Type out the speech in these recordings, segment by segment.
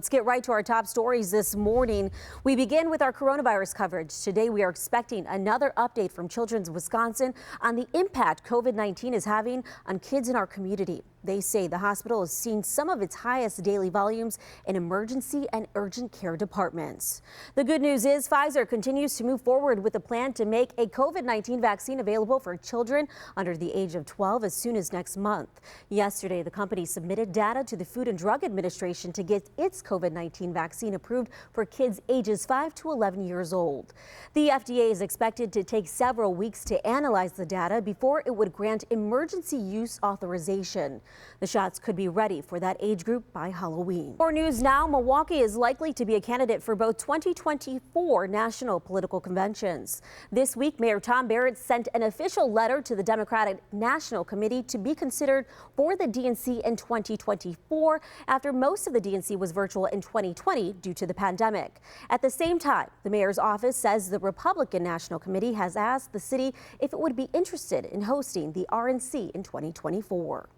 Let's get right to our top stories this morning. We begin with our coronavirus coverage. Today, we are expecting another update from Children's Wisconsin on the impact COVID-19 is having on kids in our community. They say the hospital has seen some of its highest daily volumes in emergency and urgent care departments. The good news is Pfizer continues to move forward with a plan to make a COVID-19 vaccine available for children under the age of 12 as soon as next month. Yesterday, the company submitted data to the Food and Drug Administration to get its COVID-19 vaccine approved for kids ages 5 to 11 years old. The FDA is expected to take several weeks to analyze the data before it would grant emergency use authorization. The shots could be ready for that age group by Halloween. More news now. Milwaukee is likely to be a candidate for both 2024 national political conventions. This week, Mayor Tom Barrett sent an official letter to the Democratic National Committee to be considered for the DNC in 2024 after most of the DNC was virtual in 2020 due to the pandemic. At the same time, the mayor's office says the Republican National Committee has asked the city if it would be interested in hosting the RNC in 2024.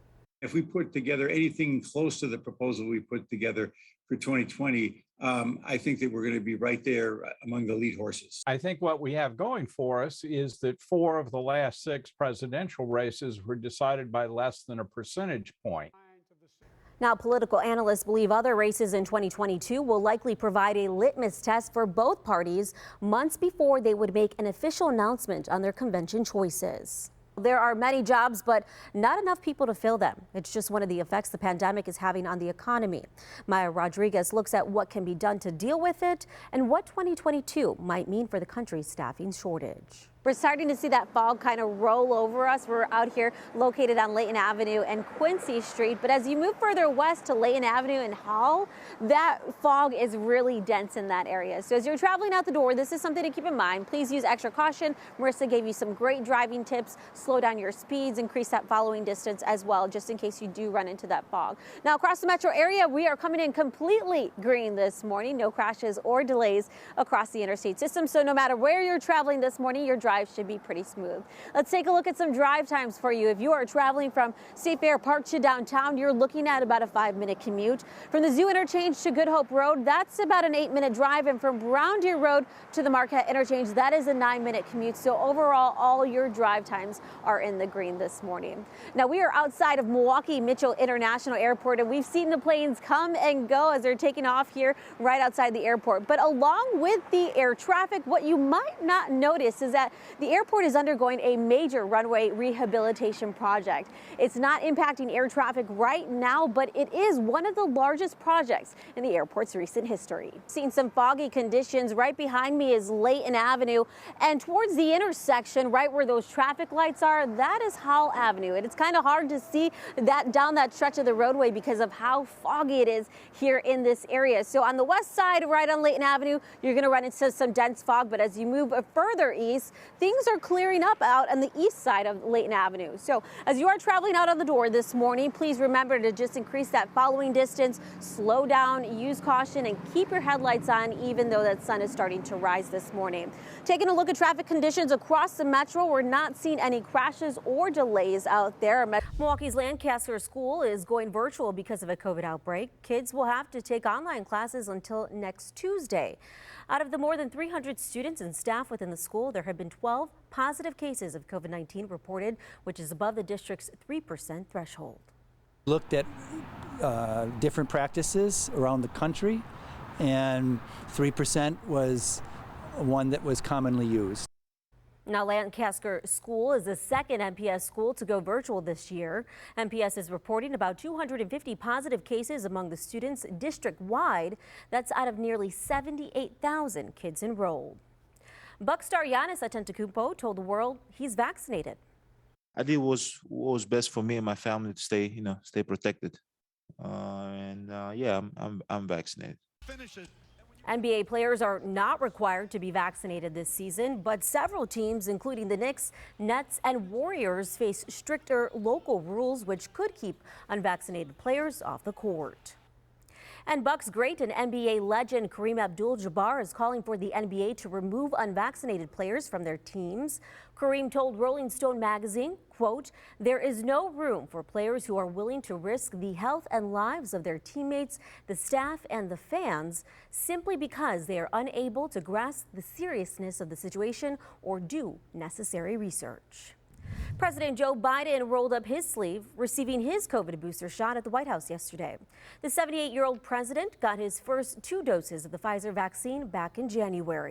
If we put together anything close to the proposal we put together for 2020, I think that we're going to be right there among the lead horses. I think what we have going for us is that 4 of the last 6 presidential races were decided by less than a percentage point. Now, political analysts believe other races in 2022 will likely provide a litmus test for both parties months before they would make an official announcement on their convention choices. There are many jobs, but not enough people to fill them. It's just one of the effects the pandemic is having on the economy. Maya Rodriguez looks at what can be done to deal with it and what 2022 might mean for the country's staffing shortage. We're starting to see that fog kind of roll over us. We're out here located on Layton Avenue and Quincy Street. But as you move further west to Layton Avenue and Hall, that fog is really dense in that area. So as you're traveling out the door, this is something to keep in mind. Please use extra caution. Marissa gave you some great driving tips. Slow down your speeds, increase that following distance as well, just in case you do run into that fog. Now, across the metro area, we are coming in completely green this morning. No crashes or delays across the interstate system. So no matter where you're traveling this morning, your drive should be pretty smooth. Let's take a look at some drive times for you. If you are traveling from State Fair Park to downtown, you're looking at about a 5-minute commute. From the Zoo Interchange to Good Hope Road, that's about an 8-minute drive. And from Brown Deer Road to the Marquette Interchange, that is a 9-minute commute. So overall, all your drive times are in the green this morning. Now, we are outside of Milwaukee Mitchell International Airport, and we've seen the planes come and go as they're taking off here right outside the airport. But along with the air traffic, what you might not notice is that the airport is undergoing a major runway rehabilitation project. It's not impacting air traffic right now, but it is one of the largest projects in the airport's recent history. Seeing some foggy conditions. Right behind me is Layton Avenue, and towards the intersection, right where those traffic lights are, that is Hall Avenue. And it's kind of hard to see that down that stretch of the roadway because of how foggy it is here in this area. So on the west side, right on Layton Avenue, you're going to run into some dense fog, but as you move further east, things are clearing up out on the east side of Layton Avenue. So as you are traveling out of the door this morning, please remember to just increase that following distance, slow down, use caution, and keep your headlights on even though that sun is starting to rise this morning. Taking a look at traffic conditions across the metro, we're not seeing any crashes or delays out there. Milwaukee's Lancaster School is going virtual because of a COVID outbreak. Kids will have to take online classes until next Tuesday. Out of the more than 300 students and staff within the school, there have been 12 positive cases of COVID-19 reported, which is above the district's 3% threshold. Looked at different practices around the country, and 3% was one that was commonly used. Now, Lancaster School is the second MPS school to go virtual this year. MPS is reporting about 250 positive cases among the students district-wide. That's out of nearly 78,000 kids enrolled. Buck star Giannis Antetokounmpo told the world he's vaccinated. I did what was best for me and my family to stay protected. Yeah, I'm vaccinated. NBA players are not required to be vaccinated this season, but several teams, including the Knicks, Nets, and Warriors, face stricter local rules which could keep unvaccinated players off the court. And Bucks great and NBA legend Kareem Abdul-Jabbar is calling for the NBA to remove unvaccinated players from their teams. Kareem told Rolling Stone magazine, quote, "There is no room for players who are willing to risk the health and lives of their teammates, the staff, and the fans simply because they are unable to grasp the seriousness of the situation or do necessary research." President Joe Biden rolled up his sleeve, receiving his COVID booster shot at the White House yesterday. The 78-year-old president got his first 2 doses of the Pfizer vaccine back in January.